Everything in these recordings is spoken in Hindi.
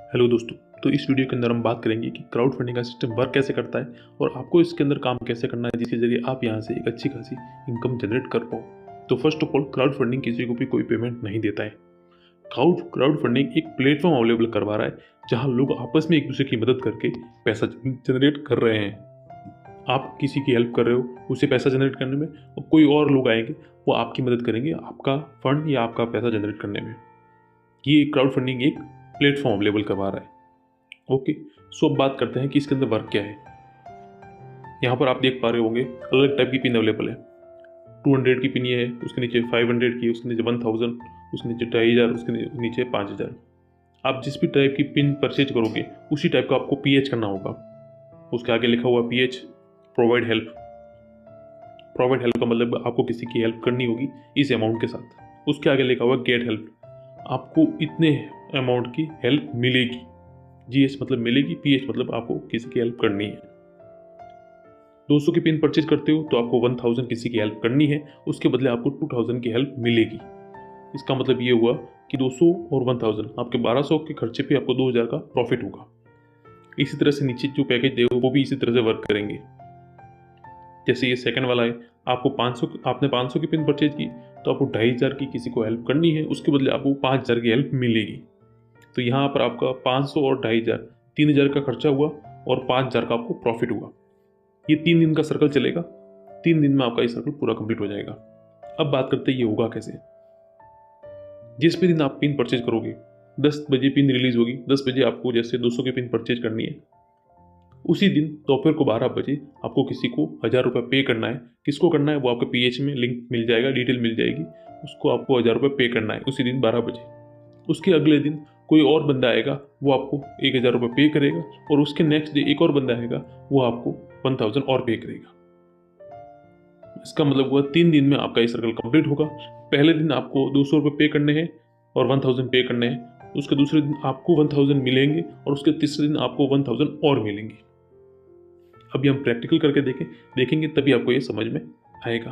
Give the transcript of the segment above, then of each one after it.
हेलो दोस्तों। तो इस वीडियो के अंदर हम बात करेंगे कि क्राउड फंडिंग का सिस्टम वर्क कैसे करता है और आपको इसके अंदर काम कैसे करना है जिसके जरिए आप यहाँ से एक अच्छी खासी इनकम जनरेट कर पाओ। तो first of all, crowd funding किसी को भी कोई पेमेंट नहीं देता है। क्राउड फंडिंग एक प्लेटफॉर्म अवेलेबल करवा रहा है जहाँ लोग आपस में एक दूसरे की मदद करके पैसा जनरेट कर रहे हैं। आप किसी की हेल्प कर रहे हो उसे पैसा जनरेट करने में, और कोई और लोग आएंगे वो आपकी मदद करेंगे आपका फंड या आपका पैसा जनरेट करने में। ये क्राउड फंडिंग एक प्लेटफॉर्म अवेलेबल करवा रहा है। ओके, सो अब बात करते हैं कि इसके अंदर वर्क क्या है। यहाँ पर आप देख पा रहे होंगे अलग टाइप की पिन अवेलेबल है। 200 की पिन ये है, उसके नीचे 500 की, उसके नीचे 1000, उसके नीचे 2500, उसके नीचे 5000। आप जिस भी टाइप की पिन परचेज करोगे उसी टाइप का आपको पीएच करना होगा। उसके आगे लिखा हुआ pH, provide help. Provide help का मतलब आपको किसी की हेल्प करनी होगी इस अमाउंट के साथ। उसके आगे लिखा हुआ गेट हेल्प, आपको इतने अमाउंट की हेल्प मिलेगी। जीएस मतलब मिलेगी, पीएच मतलब आपको किसी की हेल्प करनी है। 200 की पिन परचेज करते हो तो आपको 1000 किसी की हेल्प करनी है, उसके बदले आपको 2000 की हेल्प मिलेगी। इसका मतलब ये हुआ कि 200 और 1000 आपके 1200 के खर्चे पे आपको 2000 का प्रॉफिट होगा। इसी तरह से नीचे जो पैकेज दे वो भी इसी तरह से वर्क करेंगे। जैसे ये सेकंड वाला है, आपने 500 की पिन परचेज की तो आपको 2500 की किसी को हेल्प करनी है, उसके बदले आपको 5000 की हेल्प मिलेगी। तो यहाँ पर आपका 500 और 2500 3000 का खर्चा हुआ और 5000 का आपको प्रॉफिट हुआ। ये 3 दिन का सर्कल चलेगा। 3 दिन में आपका ये सर्कल पूरा कंप्लीट हो जाएगा। अब बात करते हैं ये होगा कैसे। जिस भी दिन आप पिन परचेज करोगे, 10 बजे पिन रिलीज होगी, 10 बजे आपको जैसे 200 की पिन परचेज करनी है, उसी दिन दोपहर को 12 बजे आपको किसी को 1000 रुपये पे करना है। किसको करना है वो आपके पीएच में लिंक मिल जाएगा, डिटेल मिल जाएगी। उसको आपको 1000 रुपये पे करना है उसी दिन 12 बजे। उसके अगले दिन कोई और बंदा आएगा, वो आपको 1000 रुपये पे करेगा, और उसके नेक्स्ट डे एक और बंदा आएगा, वो आपको 1000 और पे करेगा। इसका मतलब हुआ 3 दिन में आपका ये सर्कल कंप्लीट होगा। पहले दिन आपको 200 रुपये पे करने हैं और 1000 पे करने हैं। उसके दूसरे दिन आपको 1000 मिलेंगे और उसके तीसरे दिन आपको 1000 और मिलेंगे। अभी हम प्रैक्टिकल करके देखेंगे तभी आपको ये समझ में आएगा।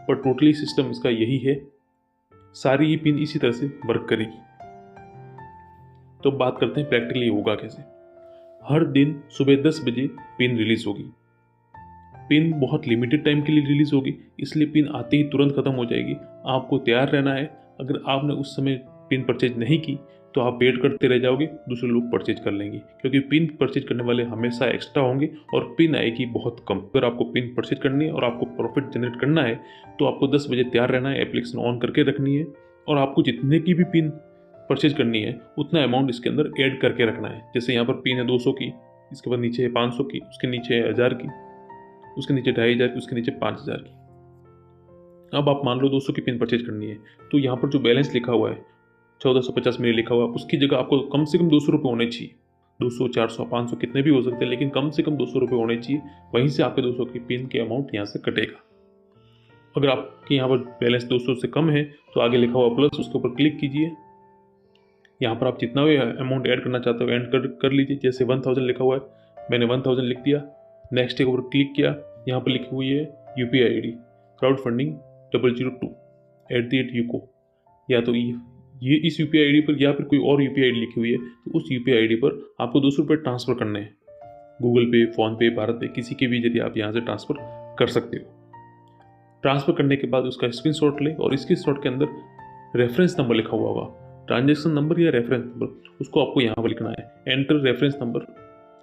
पर टोटली सिस्टम इसका यही है। सारी ये पिन इसी तरह से वर्क करेगी। तो बात करते हैं प्रैक्टिकली होगा कैसे। हर दिन सुबह 10 बजे पिन रिलीज होगी। पिन बहुत लिमिटेड टाइम के लिए रिलीज होगी, इसलिए पिन आते ही तुरंत खत्म हो जाएगी। आपको तैयार रहना है। अगर आपने उस समय पिन परचेज नहीं की तो आप वेट करते रह जाओगे, दूसरे लोग परचेज कर लेंगे, क्योंकि पिन परचेज करने वाले हमेशा एक्स्ट्रा होंगे और पिन आएगी बहुत कम। अगर आपको पिन परचेज करनी है और आपको प्रॉफिट जनरेट करना है तो आपको 10 बजे तैयार रहना है, एप्लीकेशन ऑन करके रखनी है, और आपको जितने की भी पिन परचेज करनी है उतना अमाउंट इसके अंदर ऐड करके रखना है। जैसे यहाँ पर पिन है 200 की, इसके बाद नीचे है 500 की, उसके नीचे है 1000 की, उसके नीचे 2500 की, उसके नीचे 5000 की। अब आप मान लो 200 की पिन परचेज करनी है, तो यहाँ पर जो बैलेंस लिखा हुआ है 1450 मिली लिखा हुआ है, उसकी जगह आपको कम से कम 200 रुपये होने चाहिए। 200, 400, 500 कितने भी हो सकते हैं, लेकिन कम से कम 200 रुपये होने चाहिए। वहीं से आपके 200 की पिन के अमाउंट यहाँ से कटेगा। अगर आपके यहाँ पर बैलेंस 200 से कम है तो आगे लिखा हुआ प्लस, उसके ऊपर क्लिक कीजिए। यहाँ पर आप जितना भी अमाउंट ऐड करना चाहते हो ऐड कर लीजिए। जैसे 1000 लिखा हुआ है, मैंने 1000 लिख दिया। नेक्स्ट के ऊपर क्लिक किया, यहाँ पर लिखी हुई है UPI ID crowd funding 002@UCO। या तो ये इस यूपीआई आईडी पर या फिर कोई और यूपीआई आईडी लिखी हुई है, तो उस यूपीआई आईडी पर आपको 200 रुपये ट्रांसफर करने हैं। गूगल पे, फोन पे, भारत पे, किसी के भी जरिए आप यहाँ से ट्रांसफर कर सकते हो। ट्रांसफर करने के बाद उसका स्क्रीनशॉट ले, और स्क्रीनशॉट के अंदर रेफरेंस नंबर लिखा हुआ होगा, ट्रांजैक्शन नंबर या रेफरेंस नंबर, उसको आपको यहाँ पर लिखना है। एंटर रेफरेंस नंबर,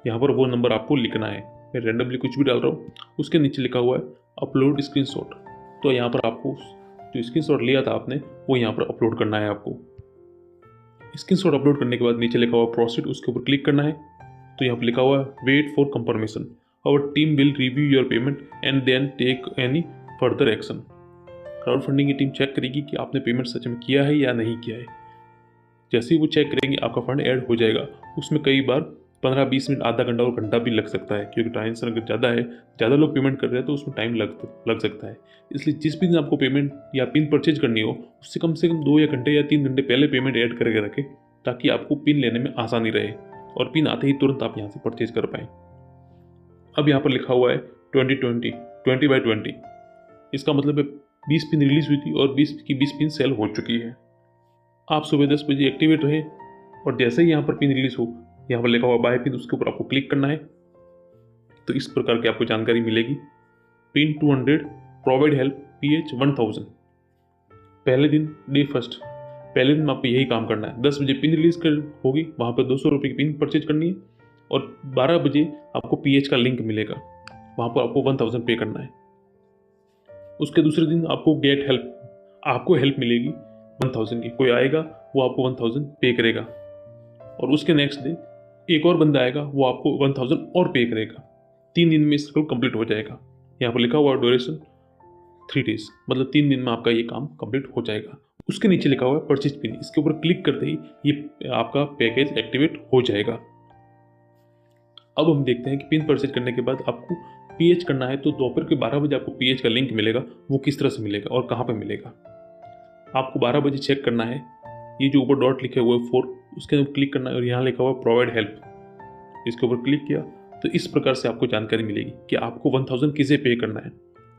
यहाँ पर वो नंबर आपको लिखना है। मैं रैंडमली कुछ भी डाल रहा हूँ। उसके नीचे लिखा हुआ है अपलोड स्क्रीनशॉट, तो यहाँ पर आपको जो स्क्रीनशॉट लिया था आपने वो यहाँ पर अपलोड करना है। आपको स्क्रीनशॉट अपलोड करने के बाद नीचे लिखा हुआ प्रोसीड, उसके ऊपर क्लिक करना है। तो यहाँ पर लिखा हुआ है wait for confirmation, our team will review your payment and then take any further action. Crowd funding की टीम चेक करेगी कि आपने पेमेंट सच में किया है या नहीं किया है। जैसे ही वो चेक करेंगे आपका फंड ऐड हो जाएगा। उसमें कई बार 15-20 मिनट, आधा घंटा और घंटा भी लग सकता है, क्योंकि ट्रांजेक्शन अगर ज़्यादा है, ज़्यादा लोग पेमेंट कर रहे हैं तो उसमें टाइम लग सकता है। इसलिए जिस भी दिन आपको पेमेंट या पिन परचेज करनी हो, उससे कम से कम 2 या घंटे या 3 घंटे पहले पेमेंट ऐड करके रखें, ताकि आपको पिन लेने में आसानी रहे और पिन आते ही तुरंत आप यहाँ से परचेज कर पाएँ। अब यहाँ पर लिखा हुआ है 20/20। इसका मतलब है 20 पिन रिलीज हुई थी और 20 की 20 पिन सेल हो चुकी है। आप सुबह 10 बजे एक्टिवेट रहे, और जैसे ही यहाँ पर पिन रिलीज हो यहाँ पर लिखा हुआ बाय पिन, उसके ऊपर आपको क्लिक करना है। तो इस प्रकार की आपको जानकारी मिलेगी। Pin 200 provide help PH 1000। पहले दिन डे फर्स्ट, पहले दिन आपको यही काम करना है। 10 बजे पिन रिलीज कर होगी, वहाँ पर 200 रुपये की पिन परचेज करनी है और 12 बजे आपको PH का लिंक मिलेगा, वहाँ पर आपको 1000 पे करना है। उसके दूसरे दिन आपको गेट हेल्प, आपको हेल्प मिलेगी 1000 की। कोई आएगा वो आपको 1000 पे करेगा और उसके नेक्स्ट डे एक और बंदा आएगा, वो आपको 1000 और पे करेगा। 3 दिन में सर्कल कंप्लीट हो जाएगा। यहाँ पर लिखा हुआ ड्यूरेशन 3 डेज, मतलब 3 दिन में आपका ये काम कंप्लीट हो जाएगा। उसके नीचे लिखा हुआ है परचेज पिन, इसके ऊपर क्लिक करते ही ये आपका पैकेज एक्टिवेट हो जाएगा। अब हम देखते हैं कि पिन परचेज करने के बाद आपको PH करना है, तो दोपहर के 12 बजे आपको PH का लिंक मिलेगा। वो किस तरह से मिलेगा और कहाँ पे मिलेगा, आपको 12 बजे चेक करना है। ये जो ऊपर डॉट लिखे हुए 4, उसके ऊपर क्लिक करना है और यहाँ लिखा हुआ प्रोवाइड हेल्प, इसके ऊपर क्लिक किया तो इस प्रकार से आपको जानकारी मिलेगी कि आपको 1000 किसे पे करना है।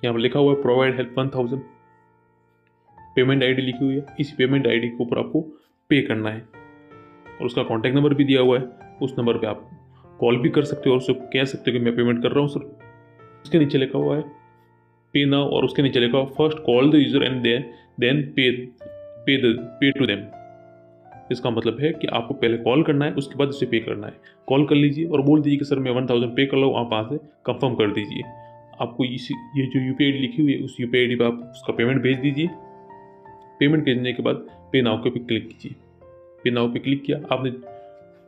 यहाँ पर लिखा हुआ है प्रोवाइड हेल्प 1000, पेमेंट ID लिखी हुई है, इस पेमेंट ID के ऊपर आपको पे करना है और उसका कॉन्टैक्ट नंबर भी दिया हुआ है। उस नंबर पे आप कॉल भी कर सकते हो और उसको कह सकते हो कि मैं पेमेंट कर रहा हूँ सर। उसके नीचे लिखा हुआ है पे नाउ और उसके नीचे लिखा हुआ first call the user and then pay to them. इसका मतलब है कि आपको पहले कॉल करना है, उसके बाद उसे पे करना है। कॉल कर लीजिए और बोल दीजिए कि सर मैं 1000 पे कर लो, आप वहाँ से कंफर्म कर दीजिए। आपको ये जो UPI ID लिखी हुई है, उस UPI ID पर आप उसका पेमेंट भेज दीजिए। पेमेंट भेजने के बाद पे नाउ के पे क्लिक कीजिए। पे नाउ पे क्लिक किया आपने,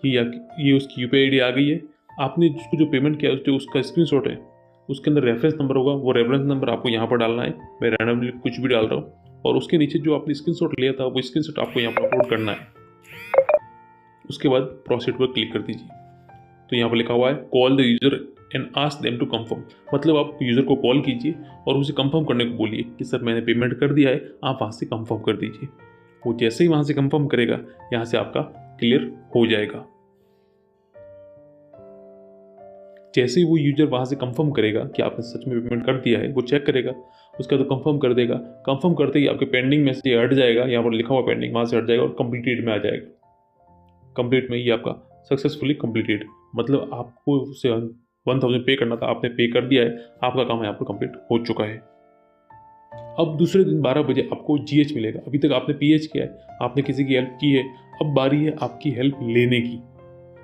ये उसकी UPI ID आ गई है। आपने जिसको जो पेमेंट किया उसका स्क्रीनशॉट है, उसके अंदर रेफरेंस नंबर होगा, वो रेफरेंस नंबर आपको यहाँ पर डालना है। मैं रैंडमली कुछ भी डाल रहा हूँ और उसके नीचे जो आपने स्क्रीनशॉट लिया था वो स्क्रीनशॉट आपको यहाँ पर अपलोड करना है। उसके बाद प्रोसीड पर क्लिक कर दीजिए। तो यहाँ पर लिखा हुआ है call the user and ask them to confirm, मतलब आप यूज़र को कॉल कीजिए और उसे कंफर्म करने को बोलिए कि सर मैंने पेमेंट कर दिया है, आप वहाँ से कंफर्म कर दीजिए। वो जैसे ही वहाँ से कंफर्म करेगा, यहाँ से आपका क्लियर हो जाएगा। जैसे ही वो यूजर वहाँ से कंफर्म करेगा कि आपने सच में पेमेंट कर दिया है, वो चेक करेगा, उसके बाद कंफर्म कर देगा। कंफर्म करते ही आपके पेंडिंग में से हट जाएगा, यहाँ पर लिखा हुआ पेंडिंग, वहाँ से हट जाएगा और कंप्लीटेड में आ जाएगा। कंप्लीट में ये आपका सक्सेसफुली कंप्लीटेड, मतलब आपको उसे 1000 पे करना था, आपने पे कर दिया है, आपका काम यहाँ पर कंप्लीट हो चुका है। अब दूसरे दिन 12 बजे आपको GH मिलेगा। अभी तक आपने PH किया है, आपने किसी की हेल्प की है, अब बारी है आपकी हेल्प लेने की।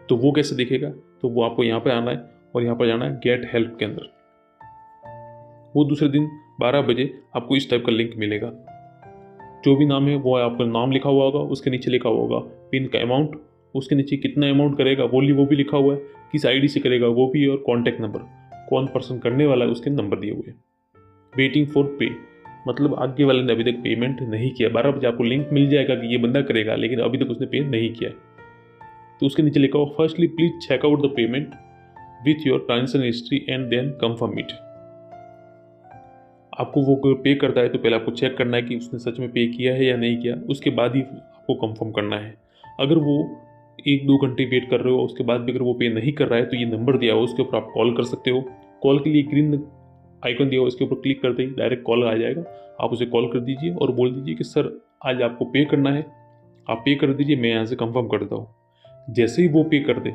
तो वो कैसे दिखेगा, तो वो आपको यहाँ पे आना है और यहाँ पर जाना है गेट हेल्प के अंदर। वो दूसरे दिन 12 बजे आपको इस टाइप का लिंक मिलेगा। जो भी नाम है वो आपका नाम लिखा हुआ होगा, उसके नीचे लिखा हुआ होगा पिन का अमाउंट, उसके नीचे कितना अमाउंट करेगा वो भी लिखा हुआ है, किस ID से करेगा वो भी, और कॉन्टैक्ट नंबर, कौन पर्सन करने वाला है उसके नंबर दिए हुए। वेटिंग फॉर पे, मतलब आगे वाले ने अभी तक पेमेंट नहीं किया। 12 बजे आपको लिंक मिल जाएगा कि ये बंदा करेगा, लेकिन अभी तक उसने पे नहीं किया। तो उसके नीचे लिखा हुआ firstly please check out the payment with your transaction history and then confirm it. आपको वो पे करता है तो पहले आपको चेक करना है कि उसने सच में पे किया है या नहीं किया, उसके बाद ही आपको कंफर्म करना है। अगर वो 1-2 घंटे वेट कर रहे हो, उसके बाद भी अगर वो पे नहीं कर रहा है, तो ये नंबर दिया हुआ उसके ऊपर आप कॉल कर सकते हो। कॉल के लिए ग्रीन आइकन दिया हुआ, इसके ऊपर क्लिक करते ही डायरेक्ट कॉल आ जाएगा। आप उसे कॉल कर दीजिए और बोल दीजिए कि सर आज आपको पे करना है, आप पे कर दीजिए, मैं यहाँ से कंफर्म कर देता हूँ। जैसे ही वो पे कर दे,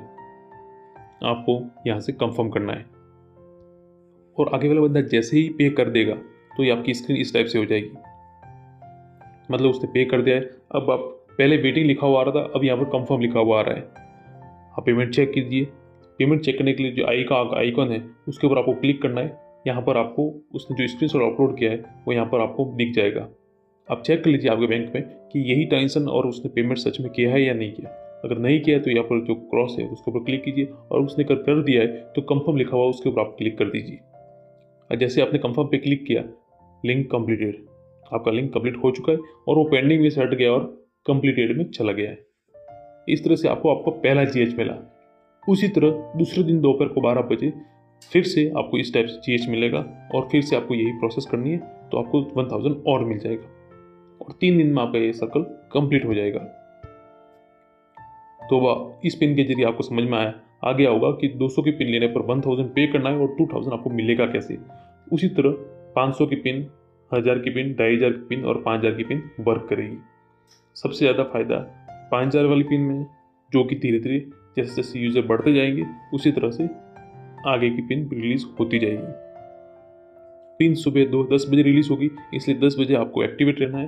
आपको यहाँ से कंफर्म करना है और आगे वाला बंदा जैसे ही पे कर देगा तो ये आपकी स्क्रीन इस टाइप से हो जाएगी, मतलब उसने पे कर दिया है। अब आप पहले वेटिंग लिखा हुआ आ रहा था, अब यहाँ पर कंफर्म लिखा हुआ आ रहा है। आप पेमेंट चेक कीजिए। पेमेंट चेक करने के लिए जो आइकन है उसके ऊपर आपको क्लिक करना है। यहाँ पर आपको उसने जो स्क्रीनशॉट अपलोड किया है वो यहाँ पर आपको दिख जाएगा। आप चेक कर लीजिए आपके बैंक में कि यही ट्रांजेक्शन और उसने पेमेंट सच में किया है या नहीं किया। अगर नहीं किया है तो यहाँ पर जो क्रॉस है उसके ऊपर क्लिक कीजिए और उसने कर दिया है तो कंफर्म लिखा हुआ उसके ऊपर आप क्लिक कर दीजिए। और जैसे आपने कंफर्म पे क्लिक किया, लिंक कंप्लीटेड, आपका लिंक कंप्लीट हो चुका है और वो पेंडिंग में से हट गया और कंप्लीटेड में चला गया है। इस तरह से आपको आपका पहला GH मिला। उसी तरह दूसरे दिन दोपहर को 12 बजे फिर से आपको इस टाइप से GH मिलेगा और फिर से आपको यही प्रोसेस करनी है, तो आपको 1000 और मिल जाएगा और 3 दिन में आपका ये सर्कल कंप्लीट हो जाएगा। तो वह इस पिन के जरिए आपको समझ में आ गया होगा कि 200 की पिन लेने पर 1000 पे करना है और 2000 आपको मिलेगा कैसे। उसी तरह 500 की पिन, 1000 की पिन, 2500 की पिन और 5000 की पिन वर्क करेगी। सबसे ज़्यादा फायदा 5000 वाली पिन में, जो कि धीरे धीरे जैसे जैसे यूज़र बढ़ते जाएंगे उसी तरह से आगे की पिन रिलीज़ होती जाएगी। पिन सुबह 10 बजे रिलीज़ होगी, इसलिए 10 बजे आपको एक्टिवेट रहना है।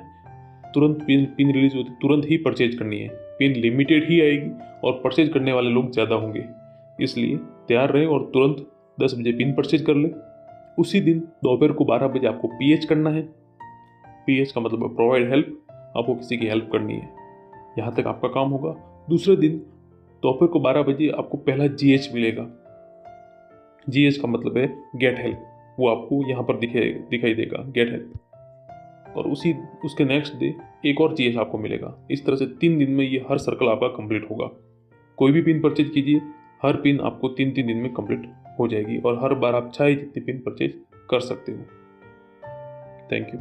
तुरंत पिन रिलीज़ होती तुरंत ही परचेज करनी है। पिन लिमिटेड ही आएगी और परचेज करने वाले लोग ज़्यादा होंगे, इसलिए तैयार रहें और तुरंत 10 बजे पिन परचेज कर लें। उसी दिन दोपहर को 12 बजे आपको पीएच करना है। पीएच का मतलब है प्रोवाइड हेल्प, आपको किसी की हेल्प करनी है। यहाँ तक आपका काम होगा। दूसरे दिन दोपहर को 12 बजे आपको पहला जीएच मिलेगा। जीएच का मतलब है गेट हेल्प, वो आपको यहाँ पर दिखाई देगा गेट हेल्प। और उसके नेक्स्ट डे एक और जीएच आपको मिलेगा। इस तरह से 3 दिन में ये हर सर्कल आपका कंप्लीट होगा। कोई भी पिन परचेज कीजिए, हर पिन आपको 3-3 दिन में कंप्लीट हो जाएगी और हर बार आप चाहे जितनी पिन परचेज कर सकते हो। Thank you.